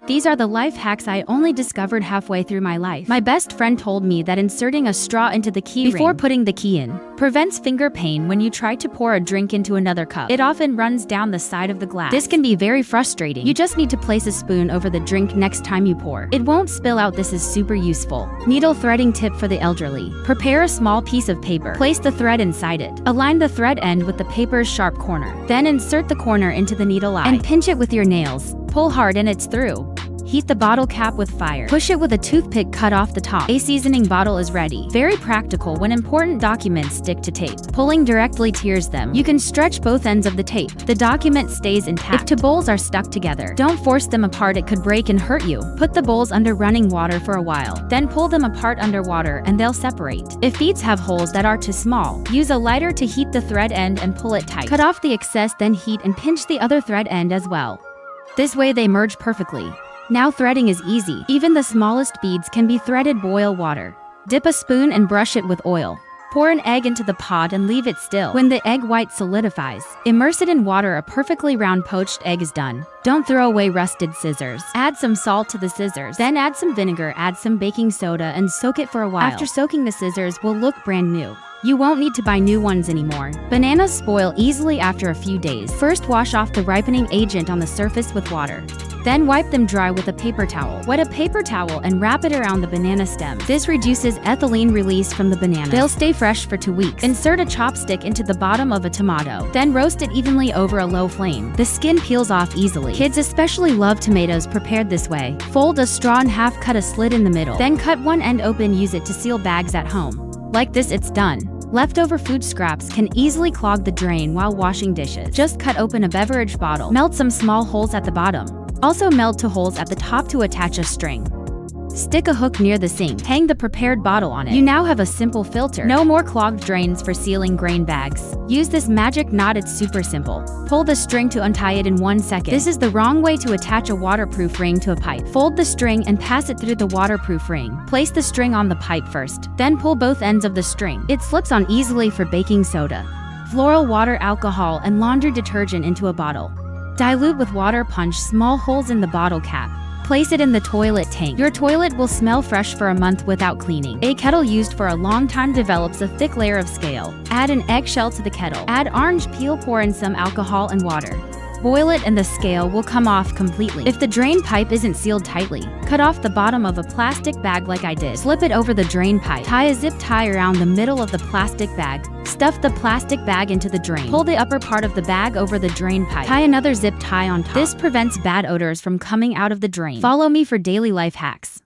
These are the life hacks I only discovered halfway through my life. My best friend told me that inserting a straw into the key before putting the key in prevents finger pain when you try to pour a drink into another cup. It often runs down the side of the glass. This can be very frustrating. You just need to place a spoon over the drink next time you pour. It won't spill out. This is super useful. Needle threading tip for the elderly. Prepare a small piece of paper. Place the thread inside it. Align the thread end with the paper's sharp corner. Then insert the corner into the needle eye and pinch it with your nails. Pull hard and it's through. Heat the bottle cap with fire. Push it with a toothpick, cut off the top. A seasoning bottle is ready. Very practical when important documents stick to tape. Pulling directly tears them. You can stretch both ends of the tape. The document stays intact. If two bowls are stuck together, don't force them apart, it could break and hurt you. Put the bowls under running water for a while. Then pull them apart underwater and they'll separate. If beads have holes that are too small, use a lighter to heat the thread end and pull it tight. Cut off the excess, then heat and pinch the other thread end as well. This way they merge perfectly. Now threading is easy. Even the smallest beads can be threaded. Boil water. Dip a spoon and brush it with oil. Pour an egg into the pot and leave it still. When the egg white solidifies, immerse it in water. A perfectly round poached egg is done. Don't throw away rusted scissors. Add some salt to the scissors. Then add some vinegar, add some baking soda and soak it for a while. After soaking, the scissors will look brand new. You won't need to buy new ones anymore. Bananas spoil easily after a few days. First, wash off the ripening agent on the surface with water. Then wipe them dry with a paper towel. Wet a paper towel and wrap it around the banana stem. This reduces ethylene release from the banana. They'll stay fresh for 2 weeks. Insert a chopstick into the bottom of a tomato. Then roast it evenly over a low flame. The skin peels off easily. Kids especially love tomatoes prepared this way. Fold a straw in half, cut a slit in the middle. Then cut one end open, use it to seal bags at home. Like this, it's done. Leftover food scraps can easily clog the drain while washing dishes. Just cut open a beverage bottle. Melt some small holes at the bottom. Also melt 2 holes at the top to attach a string. Stick a hook near the sink. Hang the prepared bottle on it. You now have a simple filter. No more clogged drains for sealing grain bags. Use this magic knot, it's super simple. Pull the string to untie it in 1 second. This is the wrong way to attach a waterproof ring to a pipe. Fold the string and pass it through the waterproof ring. Place the string on the pipe first. Then pull both ends of the string. It slips on easily. For baking soda, floral water, alcohol, and laundry detergent into a bottle. Dilute with water, punch small holes in the bottle cap. Place it in the toilet tank. Your toilet will smell fresh for a month without cleaning. A kettle used for a long time develops a thick layer of scale. Add an eggshell to the kettle. Add orange peel, pour in some alcohol and water. Boil it and the scale will come off completely. If the drain pipe isn't sealed tightly, cut off the bottom of a plastic bag like I did. Slip it over the drain pipe. Tie a zip tie around the middle of the plastic bag. Stuff the plastic bag into the drain. Pull the upper part of the bag over the drain pipe. Tie another zip tie on top. This prevents bad odors from coming out of the drain. Follow me for daily life hacks.